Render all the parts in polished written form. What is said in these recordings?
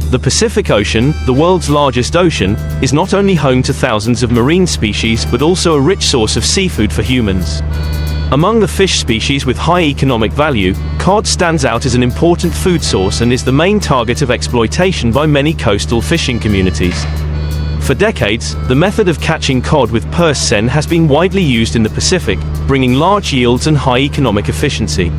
The Pacific Ocean, the world's largest ocean, is not only home to thousands of marine species but also a rich source of seafood for humans. Among the fish species with high economic value, cod stands out as an important food source and is the main target of exploitation by many coastal fishing communities. For decades, the method of catching cod with purse seine has been widely used in the Pacific, bringing large yields and high economic efficiency.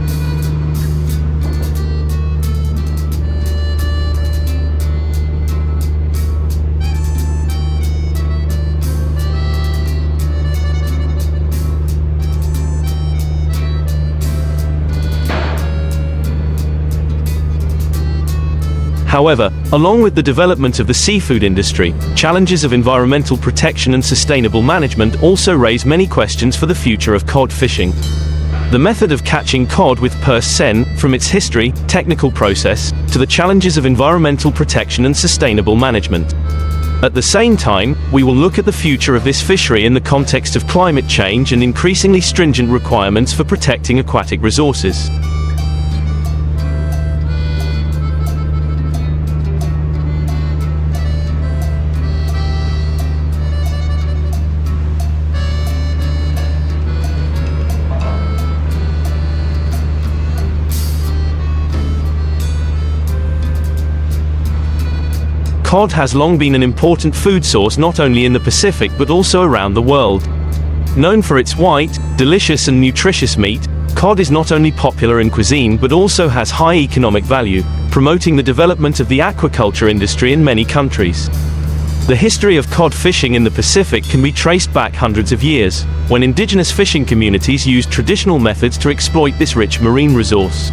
However, along with the development of the seafood industry, challenges of environmental protection and sustainable management also raise many questions for the future of cod fishing. The method of catching cod with purse seine, from its history, technical process, to the challenges of environmental protection and sustainable management. At the same time, we will look at the future of this fishery in the context of climate change and increasingly stringent requirements for protecting aquatic resources. Cod has long been an important food source not only in the Pacific but also around the world. Known for its white, delicious and nutritious meat, cod is not only popular in cuisine but also has high economic value, promoting the development of the aquaculture industry in many countries. The history of cod fishing in the Pacific can be traced back hundreds of years, when indigenous fishing communities used traditional methods to exploit this rich marine resource.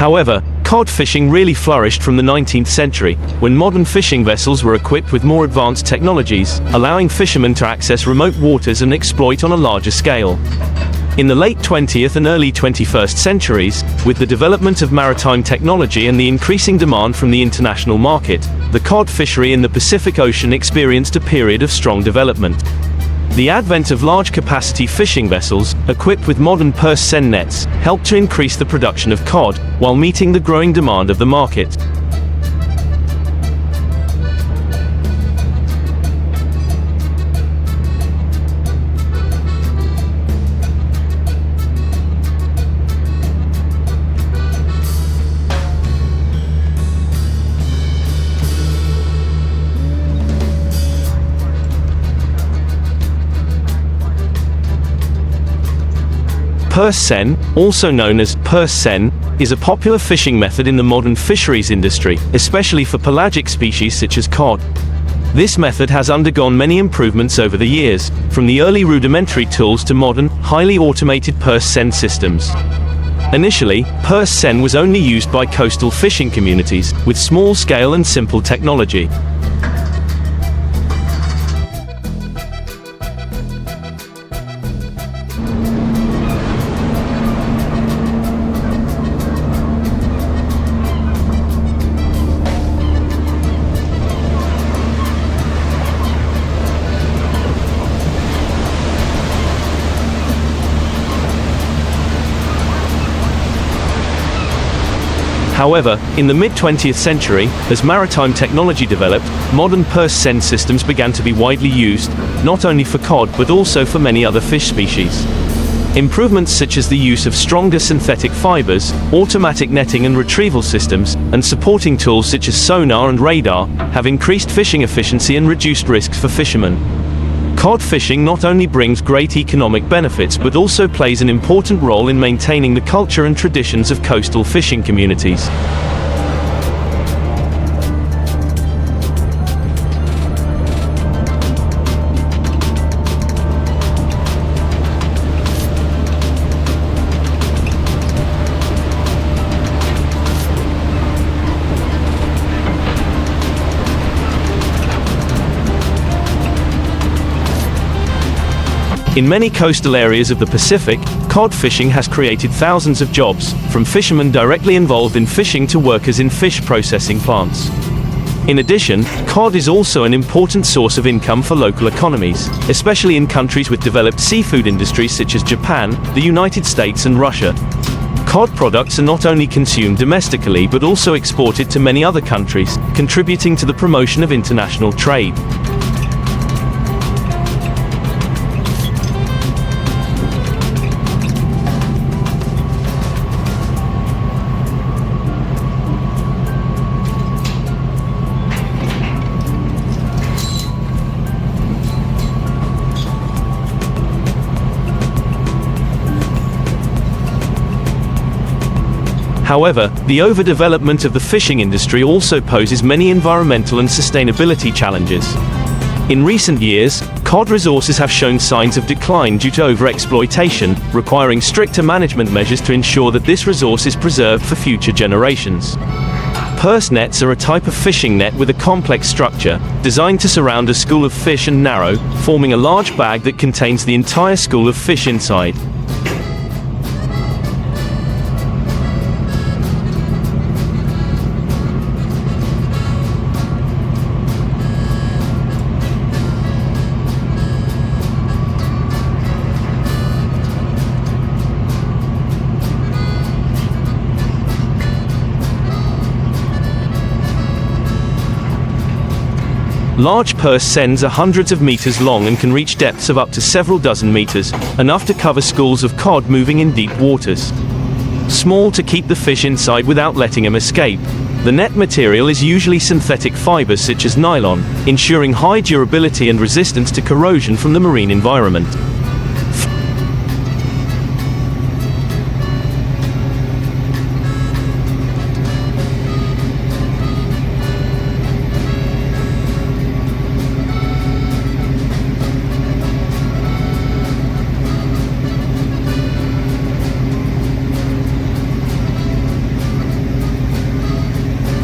However, cod fishing really flourished from the 19th century, when modern fishing vessels were equipped with more advanced technologies, allowing fishermen to access remote waters and exploit on a larger scale. In the late 20th and early 21st centuries, with the development of maritime technology and the increasing demand from the international market, the cod fishery in the Pacific Ocean experienced a period of strong development. The advent of large-capacity fishing vessels, equipped with modern purse seine nets, helped to increase the production of cod, while meeting the growing demand of the market. Purse seine, also known as purse seine, is a popular fishing method in the modern fisheries industry, especially for pelagic species such as cod. This method has undergone many improvements over the years, from the early rudimentary tools to modern, highly automated purse seine systems. Initially, purse seine was only used by coastal fishing communities, with small-scale and simple technology. However, in the mid-20th century, as maritime technology developed, modern purse seine systems began to be widely used, not only for cod but also for many other fish species. Improvements such as the use of stronger synthetic fibers, automatic netting and retrieval systems, and supporting tools such as sonar and radar, have increased fishing efficiency and reduced risks for fishermen. Cod fishing not only brings great economic benefits but also plays an important role in maintaining the culture and traditions of coastal fishing communities. In many coastal areas of the Pacific, cod fishing has created thousands of jobs, from fishermen directly involved in fishing to workers in fish processing plants. In addition, cod is also an important source of income for local economies, especially in countries with developed seafood industries such as Japan, the United States and Russia. Cod products are not only consumed domestically but also exported to many other countries, contributing to the promotion of international trade. However, the overdevelopment of the fishing industry also poses many environmental and sustainability challenges. In recent years, cod resources have shown signs of decline due to overexploitation, requiring stricter management measures to ensure that this resource is preserved for future generations. Purse nets are a type of fishing net with a complex structure, designed to surround a school of fish and narrow, forming a large bag that contains the entire school of fish inside. Large purse seines are hundreds of meters long and can reach depths of up to several dozen meters, enough to cover schools of cod moving in deep waters. Small to keep the fish inside without letting them escape. The net material is usually synthetic fibers such as nylon, ensuring high durability and resistance to corrosion from the marine environment.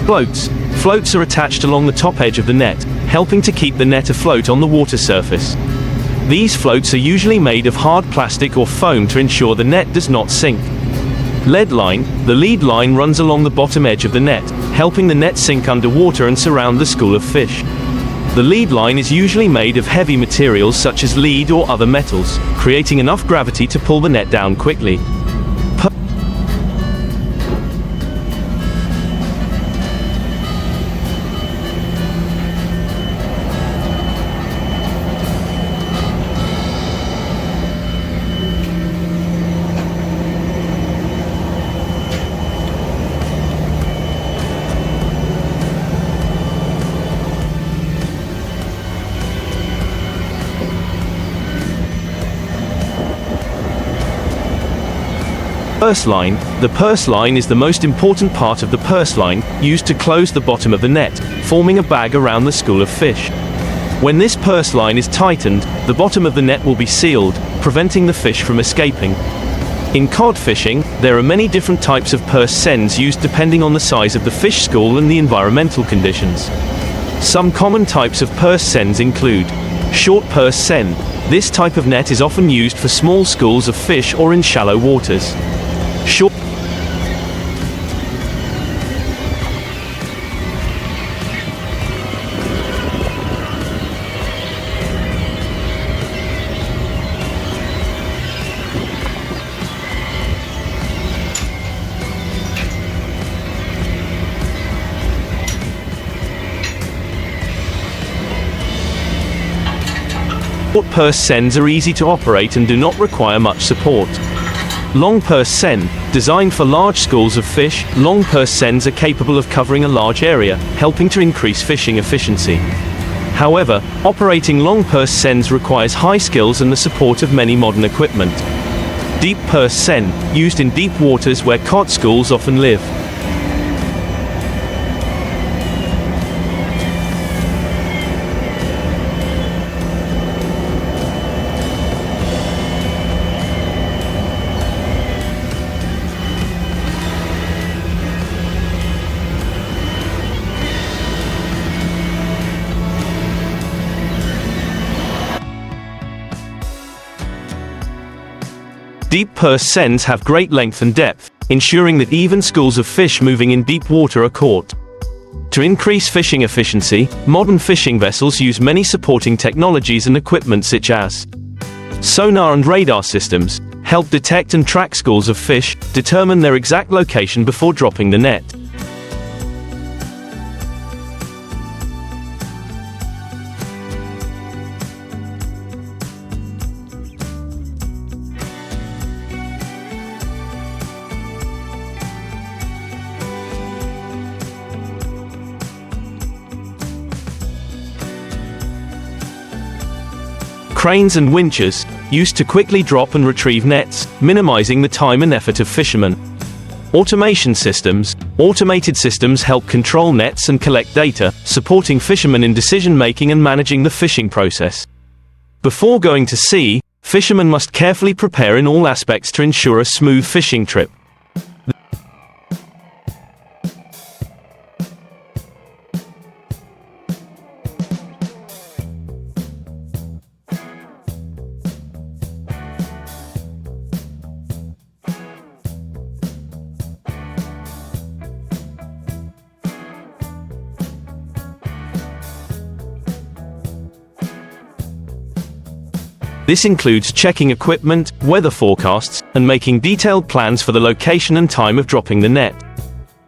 Floats are attached along the top edge of the net, helping to keep the net afloat on the water surface. These floats are usually made of hard plastic or foam to ensure the net does not sink. Lead line, the lead line runs along the bottom edge of the net, helping the net sink underwater and surround the school of fish. The lead line is usually made of heavy materials such as lead or other metals, creating enough gravity to pull the net down quickly. Purse line. The purse line is the most important part of the purse line, used to close the bottom of the net, forming a bag around the school of fish. When this purse line is tightened, the bottom of the net will be sealed, preventing the fish from escaping. In cod fishing, there are many different types of purse seines used depending on the size of the fish school and the environmental conditions. Some common types of purse seines include short purse seine. This type of net is often used for small schools of fish or in shallow waters. Short purse seines are easy to operate and do not require much support. Long purse seine, designed for large schools of fish, long purse seines are capable of covering a large area, helping to increase fishing efficiency. However, operating long purse seines requires high skills and the support of many modern equipment. Deep purse seine, used in deep waters where cod schools often live. Deep purse seines have great length and depth, ensuring that even schools of fish moving in deep water are caught. To increase fishing efficiency, modern fishing vessels use many supporting technologies and equipment such as sonar and radar systems, help detect and track schools of fish, determine their exact location before dropping the net. Cranes and winches, used to quickly drop and retrieve nets, minimizing the time and effort of fishermen. Automation systems, automated systems help control nets and collect data, supporting fishermen in decision-making and managing the fishing process. Before going to sea, fishermen must carefully prepare in all aspects to ensure a smooth fishing trip. This includes checking equipment, weather forecasts, and making detailed plans for the location and time of dropping the net.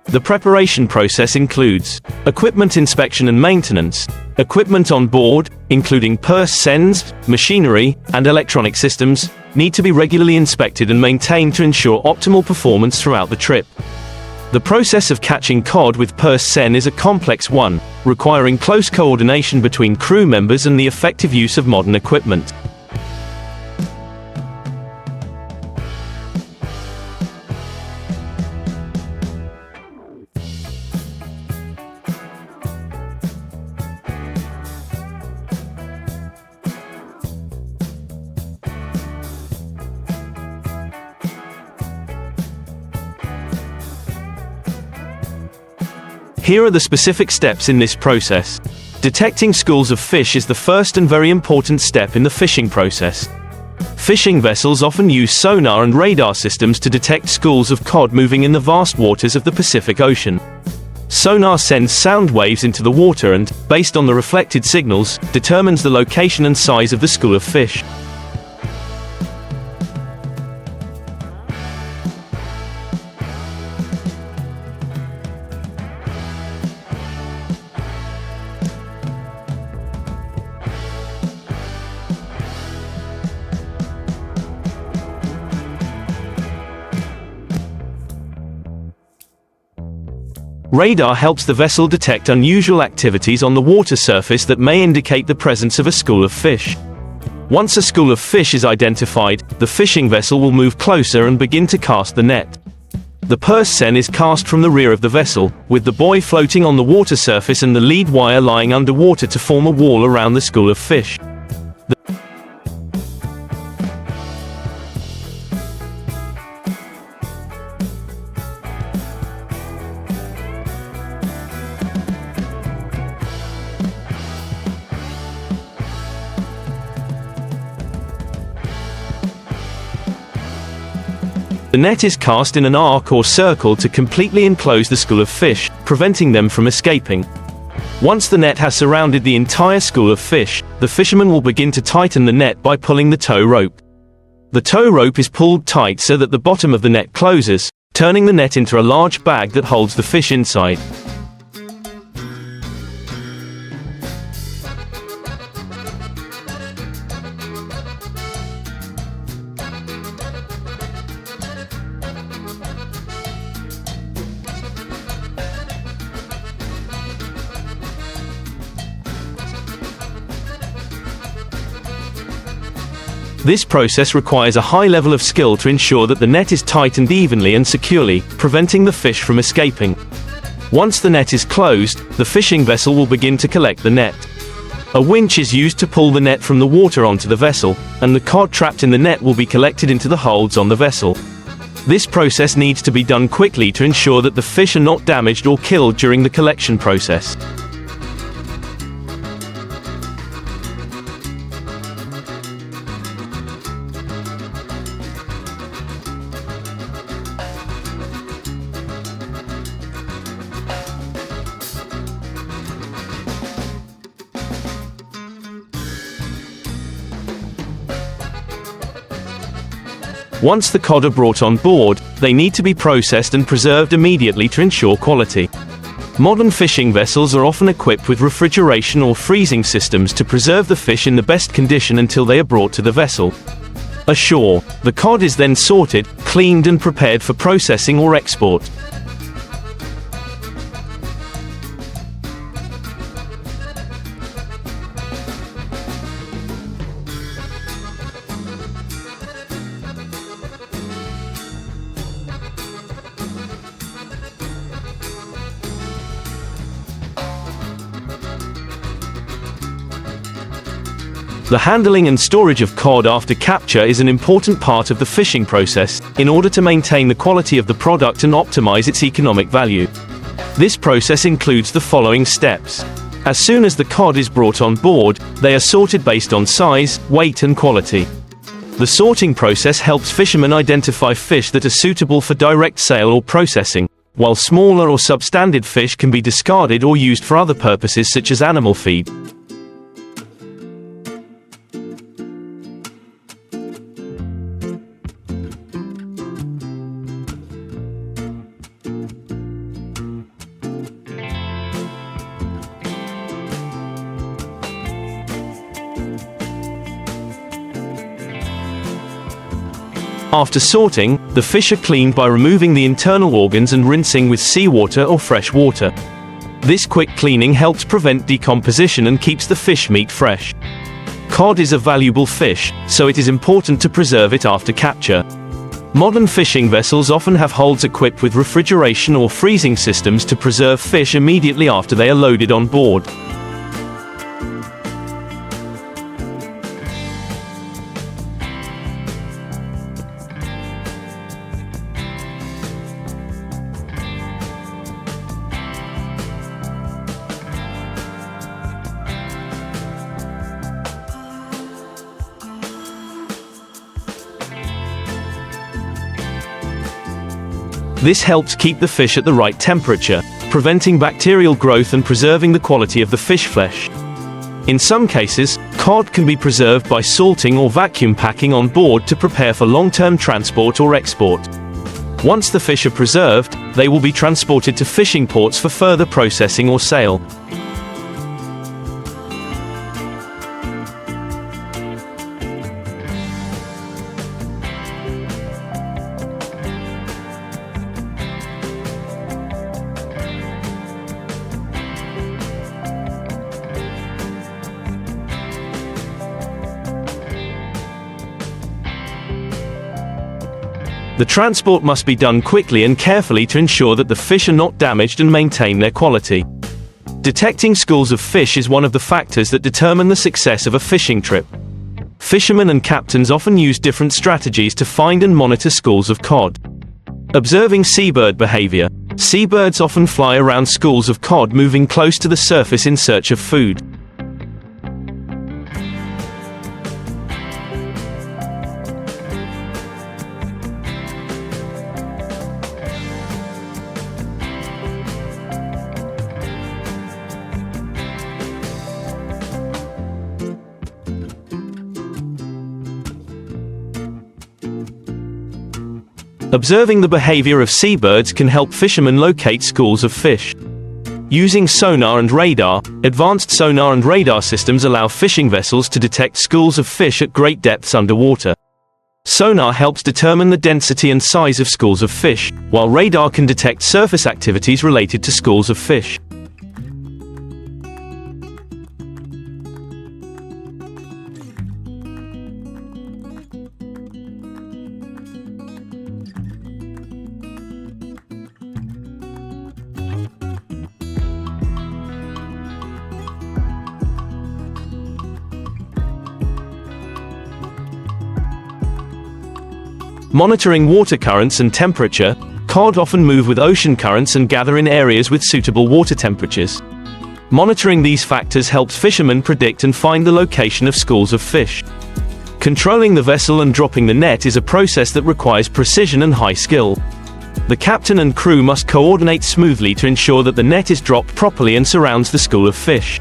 The preparation process includes equipment inspection and maintenance. Equipment on board, including purse seines, machinery, and electronic systems, need to be regularly inspected and maintained to ensure optimal performance throughout the trip. The process of catching cod with purse seine is a complex one, requiring close coordination between crew members and the effective use of modern equipment. Here are the specific steps in this process. Detecting schools of fish is the first and very important step in the fishing process. Fishing vessels often use sonar and radar systems to detect schools of cod moving in the vast waters of the Pacific Ocean. Sonar sends sound waves into the water and, based on the reflected signals, determines the location and size of the school of fish. Radar helps the vessel detect unusual activities on the water surface that may indicate the presence of a school of fish. Once a school of fish is identified, the fishing vessel will move closer and begin to cast the net. The purse seine is cast from the rear of the vessel, with the buoy floating on the water surface and the lead wire lying underwater to form a wall around the school of fish. The net is cast in an arc or circle to completely enclose the school of fish, preventing them from escaping. Once the net has surrounded the entire school of fish, the fisherman will begin to tighten the net by pulling the tow rope. The tow rope is pulled tight so that the bottom of the net closes, turning the net into a large bag that holds the fish inside. This process requires a high level of skill to ensure that the net is tightened evenly and securely, preventing the fish from escaping. Once the net is closed, the fishing vessel will begin to collect the net. A winch is used to pull the net from the water onto the vessel, and the cod trapped in the net will be collected into the holds on the vessel. This process needs to be done quickly to ensure that the fish are not damaged or killed during the collection process. Once the cod are brought on board, they need to be processed and preserved immediately to ensure quality. Modern fishing vessels are often equipped with refrigeration or freezing systems to preserve the fish in the best condition until they are brought to the vessel. Ashore, the cod is then sorted, cleaned and prepared for processing or export. The handling and storage of cod after capture is an important part of the fishing process, in order to maintain the quality of the product and optimize its economic value. This process includes the following steps. As soon as the cod is brought on board, they are sorted based on size, weight and quality. The sorting process helps fishermen identify fish that are suitable for direct sale or processing, while smaller or substandard fish can be discarded or used for other purposes such as animal feed. After sorting, the fish are cleaned by removing the internal organs and rinsing with seawater or fresh water. This quick cleaning helps prevent decomposition and keeps the fish meat fresh. Cod is a valuable fish, so it is important to preserve it after capture. Modern fishing vessels often have holds equipped with refrigeration or freezing systems to preserve fish immediately after they are loaded on board. This helps keep the fish at the right temperature, preventing bacterial growth and preserving the quality of the fish flesh. In some cases, cod can be preserved by salting or vacuum packing on board to prepare for long-term transport or export. Once the fish are preserved, they will be transported to fishing ports for further processing or sale. The transport must be done quickly and carefully to ensure that the fish are not damaged and maintain their quality. Detecting schools of fish is one of the factors that determine the success of a fishing trip. Fishermen and captains often use different strategies to find and monitor schools of cod. Observing seabird behavior. Seabirds often fly around schools of cod, moving close to the surface in search of food. Observing the behavior of seabirds can help fishermen locate schools of fish. Using sonar and radar, advanced sonar and radar systems allow fishing vessels to detect schools of fish at great depths underwater. Sonar helps determine the density and size of schools of fish, while radar can detect surface activities related to schools of fish. Monitoring water currents and temperature, cod often move with ocean currents and gather in areas with suitable water temperatures. Monitoring these factors helps fishermen predict and find the location of schools of fish. Controlling the vessel and dropping the net is a process that requires precision and high skill. The captain and crew must coordinate smoothly to ensure that the net is dropped properly and surrounds the school of fish.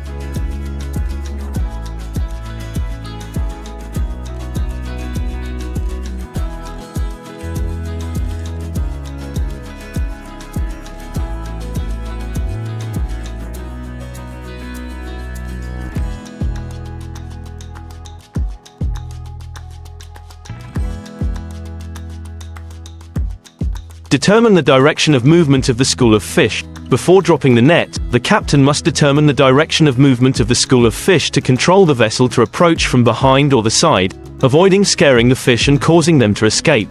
Determine the direction of movement of the school of fish. Before dropping the net, the captain must determine the direction of movement of the school of fish to control the vessel to approach from behind or the side, avoiding scaring the fish and causing them to escape.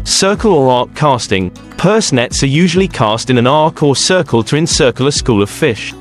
Circle or arc casting. Purse nets are usually cast in an arc or circle to encircle a school of fish.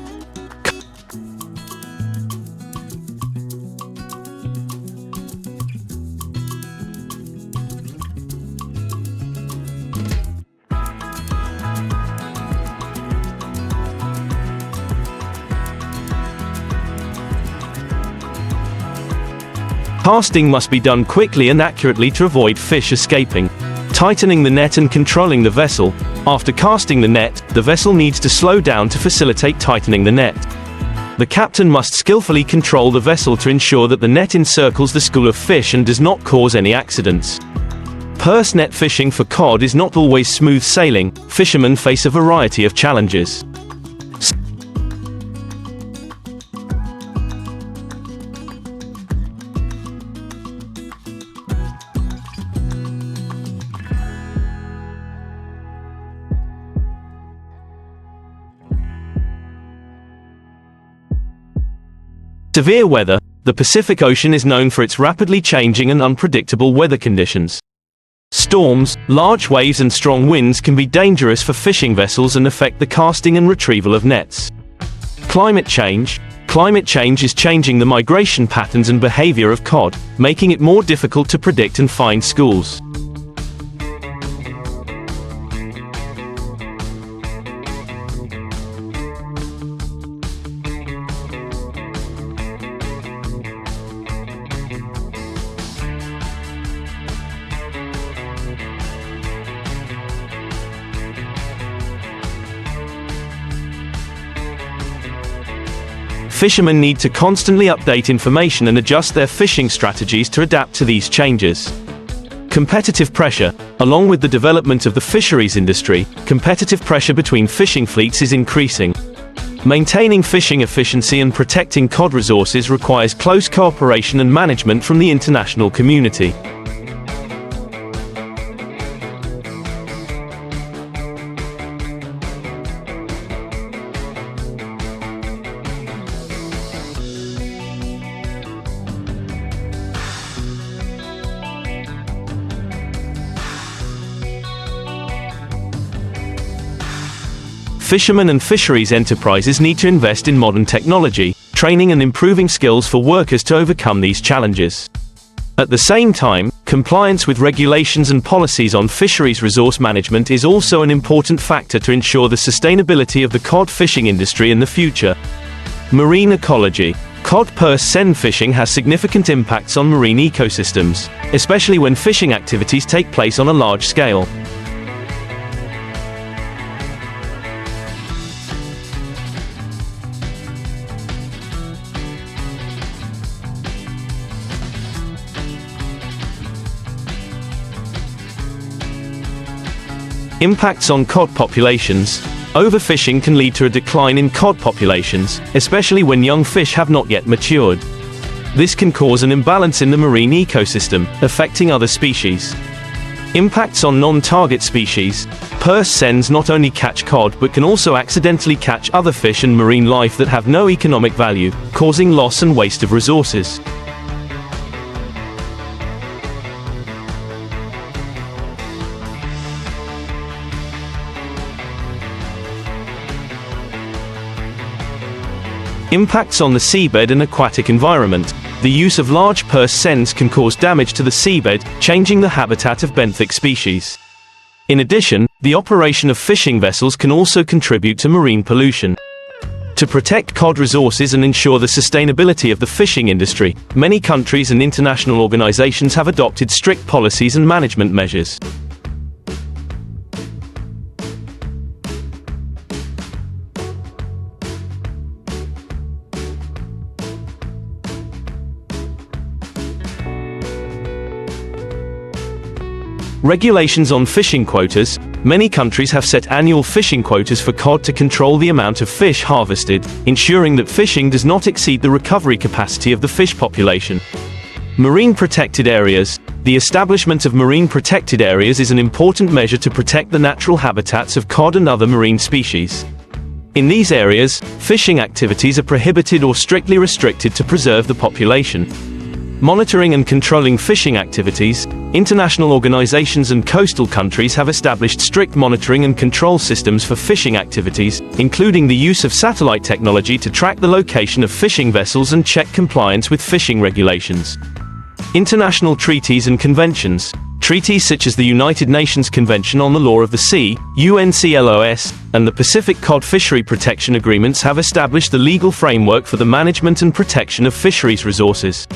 Casting must be done quickly and accurately to avoid fish escaping. Tightening the net and controlling the vessel. After casting the net, the vessel needs to slow down to facilitate tightening the net. The captain must skillfully control the vessel to ensure that the net encircles the school of fish and does not cause any accidents. Purse net fishing for cod is not always smooth sailing. Fishermen face a variety of challenges. Severe weather. The Pacific Ocean is known for its rapidly changing and unpredictable weather conditions. Storms, large waves and strong winds can be dangerous for fishing vessels and affect the casting and retrieval of nets. Climate change. Climate change is changing the migration patterns and behavior of cod, making it more difficult to predict and find schools. Fishermen need to constantly update information and adjust their fishing strategies to adapt to these changes. Competitive pressure. Along with the development of the fisheries industry, competitive pressure between fishing fleets is increasing. Maintaining fishing efficiency and protecting cod resources requires close cooperation and management from the international community. Fishermen and fisheries enterprises need to invest in modern technology, training and improving skills for workers to overcome these challenges. At the same time, compliance with regulations and policies on fisheries resource management is also an important factor to ensure the sustainability of the cod fishing industry in the future. Marine ecology. Cod purse seine fishing has significant impacts on marine ecosystems, especially when fishing activities take place on a large scale. Impacts on cod populations. Overfishing can lead to a decline in cod populations, especially when young fish have not yet matured. This can cause an imbalance in the marine ecosystem, affecting other species. Impacts on non-target species. Purse seines not only catch cod but can also accidentally catch other fish and marine life that have no economic value, causing loss and waste of resources. Impacts on the seabed and aquatic environment. The use of large purse seines can cause damage to the seabed, changing the habitat of benthic species. In addition, the operation of fishing vessels can also contribute to marine pollution. To protect cod resources and ensure the sustainability of the fishing industry, many countries and international organizations have adopted strict policies and management measures. Regulations on fishing quotas. Many countries have set annual fishing quotas for cod to control the amount of fish harvested, ensuring that fishing does not exceed the recovery capacity of the fish population. Marine protected areas. The establishment of marine protected areas is an important measure to protect the natural habitats of cod and other marine species. In these areas, fishing activities are prohibited or strictly restricted to preserve the population. Monitoring and controlling fishing activities. International organizations and coastal countries have established strict monitoring and control systems for fishing activities, including the use of satellite technology to track the location of fishing vessels and check compliance with fishing regulations. International treaties and conventions. Treaties such as the United Nations Convention on the Law of the Sea, UNCLOS, and the Pacific Cod Fishery Protection Agreements have established the legal framework for the management and protection of fisheries resources.